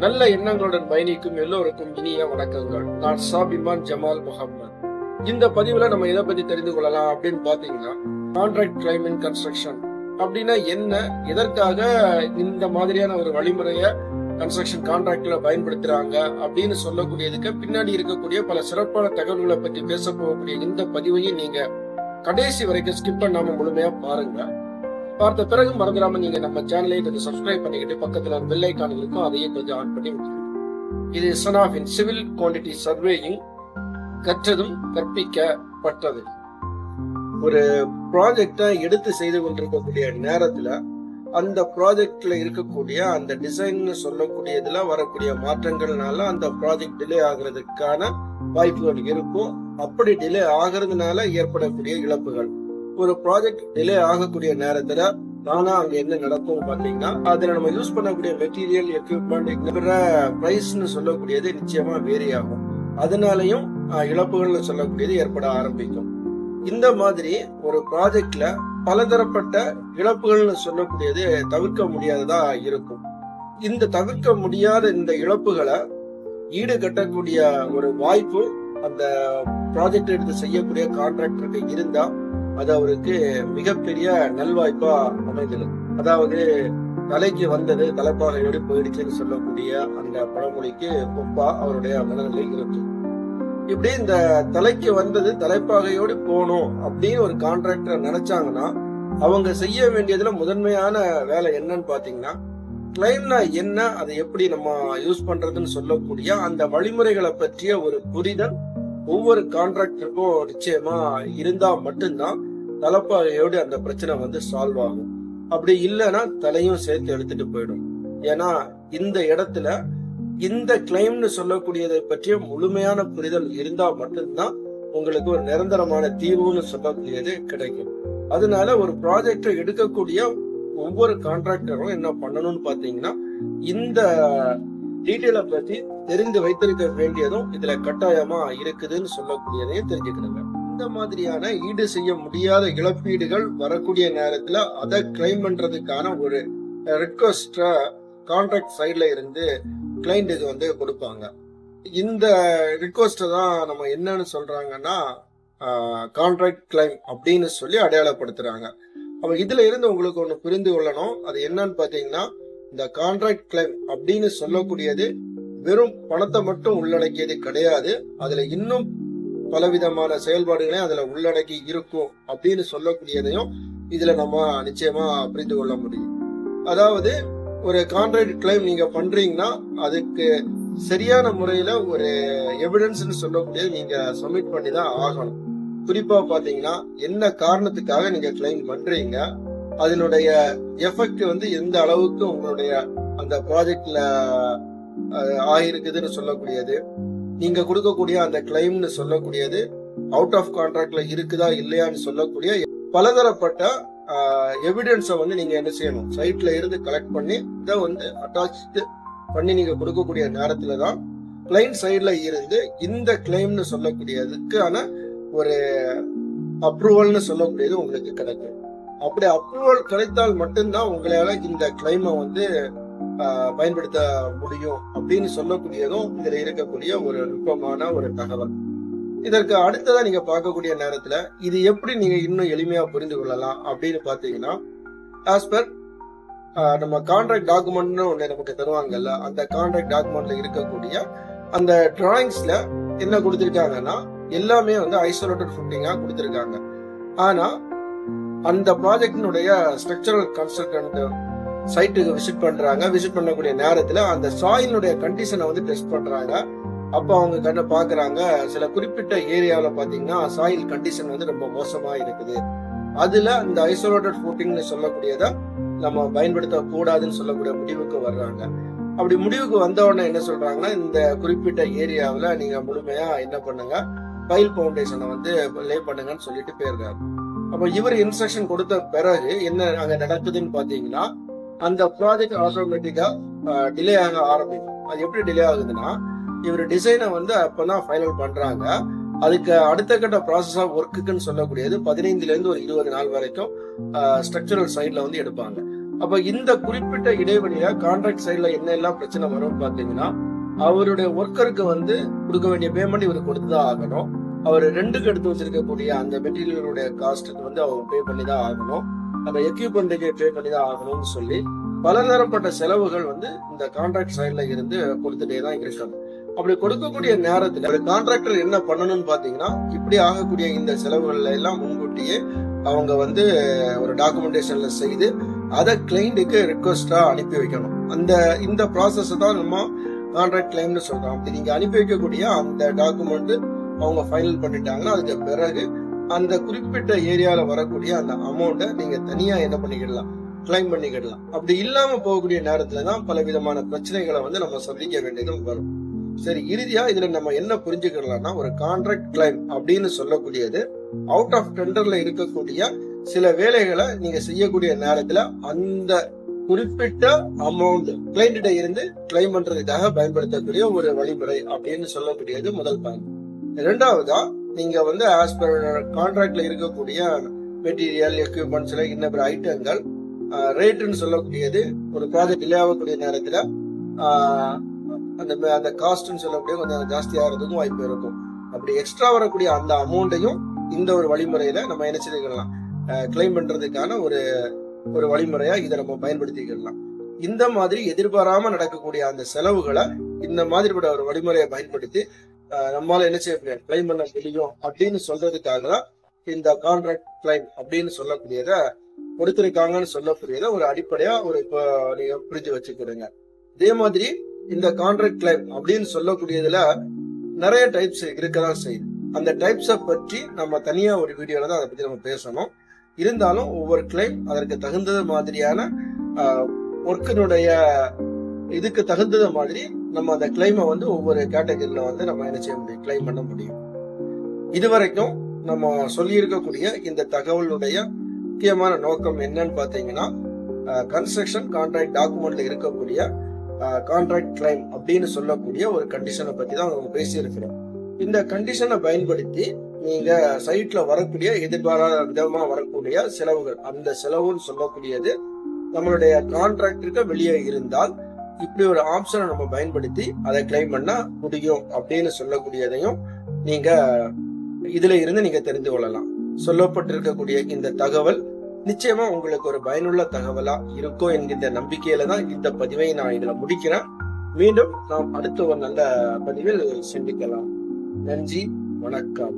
நல்ல எண்ணங்களுடன் பயணிக்கும் எல்லோருக்கும் இனிய வணக்கங்கள். நான் சாபிமான் ஜமால் முகமது. இந்த பதிவுல நம்ம எதை பத்தி தெரிந்து கொள்ளலாம் அப்படின்னு பாத்தீங்கன்னா, கான்ட்ராக்ட் கிளைம் இன் கன்ஸ்ட்ரக்ஷன் அப்படின்னா என்ன, எதற்காக இந்த மாதிரியான ஒரு வழிமுறைய கன்ஸ்ட்ரக்ஷன் கான்ட்ராக்ட்ல பயன்படுத்துறாங்க அப்படின்னு சொல்லக்கூடியதுக்கு பின்னாடி இருக்கக்கூடிய பல சிறப்பான தகவல்களை பற்றி பேச போகக்கூடிய இந்த பதிவையும் நீங்க கடைசி வரைக்கும் ஸ்கிப் பண்ணாம முழுமையா பாருங்க. பார்த்த பிறகு மறந்துடாம நீங்க நம்ம சேனலை கொஞ்சம் சப்ஸ்கிரைப் பண்ணிக்கிட்டு பக்கத்துல ஒரு பெல் ஐகான் இருக்கும், அதையும் கொஞ்சம் ஆன் பண்ணி விட்டுருங்க. இது சனாஃபின் சிவில் குவான்டிட்டி சர்வேயிங், கற்றதும் கற்பிக்கப்பட்டது. ஒரு ப்ராஜெக்டை எடுத்து செய்து கொண்டிருக்கக்கூடிய நேரத்துல அந்த ப்ராஜெக்ட்ல இருக்கக்கூடிய அந்த டிசைன் சொல்லக்கூடியதுல வரக்கூடிய மாற்றங்கள்னால அந்த ப்ராஜெக்ட் டிலே ஆகுறதுக்கான வாய்ப்புகள் இருக்கும். அப்படி டிலே ஆகுறதுனால ஏற்படக்கூடிய இழப்புகள். ஒரு ப்ராஜெக்ட் டிலே ஆகக்கூடிய நேரத்துல தானா அங்க என்ன நடக்கும் பாத்தீங்கன்னா, அதுல நம்ம யூஸ் பண்ணக்கூடிய மெட்டீரியல், எக்யூப்மெண்ட், பிரைஸ்ன்னு சொல்லக்கூடியது நிச்சயமா வேரி ஆகும். அதனாலையும் இழப்புகள்னு சொல்லக்கூடியது ஏற்பட ஆரம்பிக்கும். இந்த மாதிரி ஒரு ப்ராஜெக்ட்ல பலதரப்பட்ட இழப்புகள்னு சொல்லக்கூடியது தவிர்க்க முடியாததா இருக்கும். இந்த தவிர்க்க முடியாத இந்த இழப்புகளை ஈடு கட்டக்கூடிய ஒரு வாய்ப்பு அந்த ப்ராஜெக்ட் எடுத்து செய்யக்கூடிய கான்ட்ராக்டருக்கு இருந்தா அது அவருக்கு மிகப்பெரிய நல்வாய்ப்பா அமைந்தது. அதாவது தலைக்கு வந்தது தலைப்பாகையோடு போயிடுச்சுன்னு சொல்லக்கூடிய அந்த பழமொழிக்கு ஒப்பா அவருடைய மனநிலை இருக்கு. இப்படி இந்த தலைக்கு வந்தது தலைப்பாகையோடு போகணும் அப்படின்னு ஒரு கான்ட்ராக்டர் நினைச்சாங்கன்னா அவங்க செய்ய வேண்டியதுல முதன்மையான வேலை என்னன்னு பாத்தீங்கன்னா, கிளைம்னா என்ன, அதை எப்படி நம்ம யூஸ் பண்றதுன்னு சொல்லக்கூடிய அந்த வழிமுறைகளை பற்றிய ஒரு புரிதல் ஒவ்வொரு கான்ட்ராக்டருக்கும் நிச்சயமா இருந்தா மட்டும்தான் தலைப்பாகையோடு அந்த பிரச்சனை வந்து சால்வ் ஆகும். அப்படி இல்லைன்னா தலையும் சேர்த்து எடுத்துட்டு போயிடும். ஏன்னா இந்த இடத்துல இந்த கிளைம்னு சொல்லக்கூடியதை பற்றிய முழுமையான புரிதல் இருந்தா மட்டும்தான் உங்களுக்கு ஒரு நிரந்தரமான தீர்வுன்னு சொல்லக்கூடியது கிடைக்கும். அதனால ஒரு ப்ராஜெக்டை எடுக்கக்கூடிய ஒவ்வொரு கான்ட்ராக்டரும் என்ன பண்ணணும்னு பாத்தீங்கன்னா, இந்த டீட்டெயிலை பத்தி தெரிந்து வைத்திருக்க வேண்டியதும் இதுல கட்டாயமா இருக்குதுன்னு சொல்லக்கூடியதையும் தெரிஞ்சுக்கணுங்க. இந்த மாதிரியான ஈடு செய்ய முடியாத இழப்பீடுகள் வரக்கூடிய நேரத்துல அதை கிளைம் பண்றதுக்கான ஒரு ரெக்வஸ்ட கான்ட்ராக்ட் சைட்ல இருந்து கிளைண்ட்டுக்கு வந்து கொடுப்பாங்க. இந்த ரிக்வஸ்ட தான் நம்ம என்னன்னு சொல்றாங்கன்னா கான்ட்ராக்ட் கிளைம் அப்படின்னு சொல்லி அடையாளப்படுத்துறாங்க. அப்ப இதுல இருந்து உங்களுக்கு ஒண்ணு புரிந்து கொள்ளணும். அது என்னன்னு பாத்தீங்கன்னா, இந்த கான்ட்ராக்ட் கிளைம் அப்படின்னு சொல்லக்கூடியது வெறும் பணத்தை மட்டும் உள்ளடக்கியது கிடையாது. அதுல இன்னும் பலவிதமான செயல்பாடுகளையும் அதுல உள்ளடக்கி இருக்கும் அப்படின்னு சொல்லக்கூடியதையும் இதுல நம்ம நிச்சயமா புரிந்து கொள்ள முடியும். அதாவது ஒரு கான்ட்ராக்ட் கிளைம் நீங்க பண்றீங்கன்னா அதுக்கு சரியான முறையில ஒரு எவிடன்ஸ்ன்னு சொல்லக்கூடியது நீங்க சப்மிட் பண்ணி தான் ஆகணும். குறிப்பா பாத்தீங்கன்னா, என்ன காரணத்துக்காக நீங்க கிளைம் பண்றீங்க, அதனுடைய எஃபெக்ட் வந்து எந்த அளவுக்கு உங்களுடைய அந்த ப்ராஜெக்ட்ல ஆகிருக்குதுன்னு சொல்லக்கூடியது, நீங்க கொடுக்கக்கூடிய அந்த கிளைம்னு சொல்லக்கூடியது அவுட் ஆஃப் கான்ட்ராக்ட்ல இருக்குதா இல்லையான்னு சொல்லக்கூடிய பலதரப்பட்ட எவிடன்ஸை வந்து நீங்க என்ன செய்யணும், சைட்ல இருந்து கலெக்ட் பண்ணி இதை வந்து அட்டாச் பண்ணி நீங்க கொடுக்கக்கூடிய நேரத்துலதான் கிளைண்ட் சைட்ல இருந்து இந்த கிளைம்னு சொல்லக்கூடியதுக்கான ஒரு அப்ரூவல்னு சொல்லக்கூடியது உங்களுக்கு கிடைக்கும். அப்படி அப்ரூவல் கிடைத்தால் மட்டும்தான் உங்களால இந்த கிளைமை வந்து பயன்படுத்த முடியும் அப்படின்னு சொல்லக்கூடியதும் இதுல இருக்கக்கூடிய ஒரு நுட்பமான ஒரு தகவல். இதற்கு அடுத்ததா நீங்க பார்க்கக்கூடிய நேரத்துல இது எப்படி நீங்க இன்னும் எளிமையா புரிந்து கொள்ளலாம் அப்படின்னு பாத்தீங்கன்னா, ஆஸ் பர் நம்ம கான்ட்ராக்ட் டாக்குமெண்ட்னு ஒண்ணு நமக்கு தருவாங்கல்ல, அந்த கான்ட்ராக்ட் டாக்குமெண்ட்ல இருக்கக்கூடிய அந்த டிராயிங்ஸ்ல என்ன கொடுத்திருக்காங்கன்னா எல்லாமே வந்து ஐசோலேட்டட் ஃபுட்டிங்கா கொடுத்திருக்காங்க. ஆனா அந்த ப்ராஜெக்டினுடைய ஸ்ட்ரக்சரல் கன்சல்டன்ட் சைட்டுக்கு விசிட் பண்றாங்க. விசிட் பண்ணக்கூடிய நேரத்துல அந்த சாயிலுடைய கண்டிஷனை வந்து டெஸ்ட் பண்றாங்க. அப்ப அவங்க கண்ண பாக்குறாங்க, சில குறிப்பிட்ட ஏரியாவில பாத்தீங்கன்னா சாயில் கண்டிஷன் வந்து ரொம்ப மோசமா இருக்குது. அதுல இந்த ஐசோலேட்டட் ஃபுட்டிங்னு சொல்லக்கூடியத நம்ம பயன்படுத்த கூடாதுன்னு சொல்லக்கூடிய முடிவுக்கு வர்றாங்க. அப்படி முடிவுக்கு வந்த உடனே என்ன சொல்றாங்கன்னா, இந்த குறிப்பிட்ட ஏரியாவில நீங்க முழுமையா என்ன பண்ணுங்க, பைல் பவுண்டேஷனை வந்து லே பண்ணுங்கன்னு சொல்லிட்டு போயிருக்காரு. அப்ப இவர் இன்ஸ்ட்ரக்ஷன் கொடுத்த பிறகு என்ன அங்க நடக்குதுன்னு பாத்தீங்கன்னா, அந்த ப்ராஜெக்ட் ஆட்டோமேட்டிக்கா டிலே ஆக ஆரம்பிக்கும். அது எப்படி டிலே ஆகுதுன்னா, இவர் டிசைனை வந்து அப்பதான் ஃபைனல் பண்றாங்க. அதுக்கு அடுத்த கட்ட ப்ராசஸ் ஆஃப் ஒர்க்குன்னு சொல்லக்கூடியது 15 இருந்து ஒரு 20 நாள் வரைக்கும் ஸ்ட்ரக்சரல் சைட்ல வந்து எடுப்பாங்க. அப்ப இந்த குறிப்பிட்ட இடைவெளியில கான்ட்ராக்ட் சைட்ல என்ன எல்லாம் பிரச்சனை வரும் பாத்தீங்கன்னா, அவருடைய ஒர்க்கருக்கு வந்து கொடுக்க வேண்டிய பேமெண்ட் இவருக்கு கொடுத்துதான் ஆகணும். அவர் ரெண்டுக்கு எடுத்து வச்சிருக்கக்கூடிய அந்த மெட்டீரியலுடைய காஸ்ட்டுக்கு வந்து அவர் பே பண்ணி தான் ஆகணும். அந்த எக்யூப்மெண்ட்டுக்கு பே பண்ணி தான் ஆகணும்னு சொல்லி பலதரப்பட்ட செலவுகள் வந்து இந்த கான்ட்ராக்ட் சைட்ல இருந்து கொடுத்துட்டே தான் இருக்காங்க. அப்படி கொடுக்கக்கூடிய நேரத்துல ஒரு கான்ட்ராக்டர் என்ன பண்ணணும்னு பாத்தீங்கன்னா, இப்படி ஆகக்கூடிய இந்த செலவுகள் எல்லாம் முன்கூட்டியே அவங்க வந்து ஒரு டாக்குமெண்டேஷன்ல செய்து அதை கிளைண்ட்டுக்கு ரிக்வஸ்டா அனுப்பி வைக்கணும். இந்த ப்ராசஸ் தான் நம்ம கான்ட்ராக்ட் கிளைம்னு சொல்றோம். அப்படி நீங்க அனுப்பி வைக்கக்கூடிய அந்த டாக்குமெண்ட் அவங்க ஃபைனல் பண்ணிட்டாங்கன்னா, அதுக்கு பிறகு அந்த குறிப்பிட்ட ஏரியால வரக்கூடிய அந்த அமௌண்ட்டை நீங்க தனியா என்ன பண்ணிக்கிடலாம், கிளைம் பண்ணிக்கிடலாம். அப்படி இல்லாம போகக்கூடிய நேரத்துலதான் பல விதமான பிரச்சனைகளை வந்து நம்ம சந்திக்க வேண்டியது வரும். சரி, இறுதியா இதுல நம்ம என்ன புரிஞ்சுக்கலாம்னா, ஒரு கான்ட்ராக்ட் கிளைம் அப்படின்னு சொல்லக்கூடியது அவுட் ஆஃப் டெண்டர்ல இருக்கக்கூடிய சில வேலைகளை நீங்க செய்யக்கூடிய நேரத்துல அந்த குறிப்பிட்ட அமௌண்ட் கிளைண்ட இருந்து கிளைம் பண்றதுக்காக பயன்படுத்தக்கூடிய ஒரு வழிமுறை அப்படின்னு சொல்லக்கூடியது முதல் பாயிண்ட். இரண்டாவதா, நீங்க வந்து ஆஸ் பர் கான்ட்ராக்ட்ல இருக்கக்கூடிய மெட்டீரியல், எக்யூப்மெண்ட்ஸ்ல இன்ன ஐட்டங்கள் ரேட்டுன்னு சொல்லக்கூடியது ஒரு ப்ராஜெக்ட் டிலே ஆகக்கூடிய நேரத்துல அந்த காஸ்ட்னு சொல்லக்கூடிய கொஞ்சம் ஜாஸ்தி ஆகிறதுக்கும் வாய்ப்பு இருக்கும். அப்படி எக்ஸ்ட்ரா வரக்கூடிய அந்த அமௌண்ட்டையும் இந்த ஒரு வழிமுறையில நம்ம என்ன செய்துக்கலாம், கிளைம் பண்றதுக்கான ஒரு வழிமுறையா இதை நம்ம பயன்படுத்திக்கலாம். இந்த மாதிரி எதிர்பாராம நடக்கக்கூடிய அந்த செலவுகளை இந்த மாதிரிப்பட்ட ஒரு வழிமுறையை பயன்படுத்தி நம்மளால என்ன செய்ய முடியும், கிளைம் பண்ண முடியும் அப்படின்னு சொல்றதுக்காக தான் இந்த கான்ட்ராக்ட் கிளைம் அப்படின்னு சொல்லக்கூடியத கொடுத்திருக்காங்கன்னு சொல்லக்கூடியத ஒரு அடிப்படையா நீங்க புரிஞ்சு வச்சுக்கிடுங்க. இதே மாதிரி இந்த கான்ட்ராக்ட் கிளைம் அப்படின்னு சொல்லக்கூடியதுல நிறைய டைப்ஸ் இருக்கதான் செய்யுது. அந்த டைப்ஸை பற்றி நம்ம தனியா ஒரு வீடியோல தான் அதை பத்தி நம்ம பேசணும். இருந்தாலும் ஒவ்வொரு கிளைம் அதற்கு தகுந்தது மாதிரியான ஒர்க்கினுடைய இதுக்கு தகுந்தது மாதிரி நம்ம அந்த கிளைமை வந்து ஒவ்வொரு கேட்டகரியில வந்து நம்ம என்ன செய்ய முடியும், கிளைம் பண்ண முடியும். இதுவரைக்கும் நம்ம சொல்லி இருக்கக்கூடிய இந்த தகவலுடைய முக்கியமான நோக்கம் என்னன்னு பாத்தீங்கன்னா, கன்ஸ்ட்ரக்ஷன் கான்ட்ராக்ட் டாக்குமெண்ட்ல இருக்கக்கூடிய கான்ட்ராக்ட் கிளைம் அப்படின்னு சொல்லக்கூடிய ஒரு கண்டிஷனை பத்தி தான் நம்ம பேசி இருக்கிறோம். இந்த கண்டிஷனை பயன்படுத்தி நீங்க சைட்ல வரக்கூடிய எதிர்பாராத விதமா வரக்கூடிய செலவுகள், அந்த செலவுன்னு சொல்லக்கூடியது நம்மளுடைய கான்ட்ராக்டருக்கு வெளியே இருந்தால் இப்படி ஒரு ஆப்ஷனை நம்ம பயன்படுத்தி அதை கிளைம் பண்ண முடியும் அப்படின்னு சொல்லக்கூடியதையும் நீங்க இதுல இருந்து நீங்க தெரிந்து கொள்ளலாம். சொல்லப்பட்டிருக்கக்கூடிய இந்த தகவல் நிச்சயமா உங்களுக்கு ஒரு பயனுள்ள தகவலா இருக்கும் என்கின்ற நம்பிக்கையில தான் இந்த பதிவை நான் இதுல முடிக்கிறேன். மீண்டும் நாம் அடுத்த ஒரு நல்ல பதிவில் சந்திக்கலாம். நன்றி, வணக்கம்.